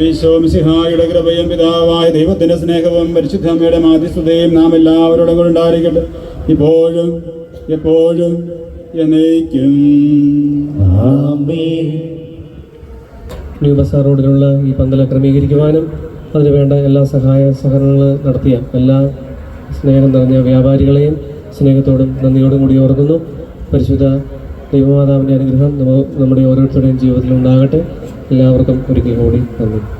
ഈശോമിശിഹായുടെ കൃപയും പിതാവായ ദൈവത്തിന്റെ സ്നേഹവും പരിശുദ്ധമ്മയുടെ മാധ്യസ്ഥതയും നാം എല്ലാവരോടും കൂടെ ഉണ്ടായിരിക്കട്ടെ, ഇപ്പോഴും എപ്പോഴും എന്നേക്കും. ന്യൂ ബസാർ റോഡിലുള്ള ഈ പന്തല ക്രമീകരിക്കുവാനും അതിനുവേണ്ട എല്ലാ സഹായ സഹകരണങ്ങൾ നടത്തിയ എല്ലാ സ്നേഹം നിറഞ്ഞ വ്യാപാരികളെയും സ്നേഹത്തോടും നന്ദിയോടും കൂടി ഓർക്കുന്നു. പരിശുദ്ധ ദൈവമാതാവിൻ്റെ അനുഗ്രഹം നമ്മുടെ ഓരോരുത്തരുടെയും ജീവിതത്തിൽ ഉണ്ടാകട്ടെ. എല്ലാവർക്കും ഒരിക്കൽ കൂടി നന്ദി.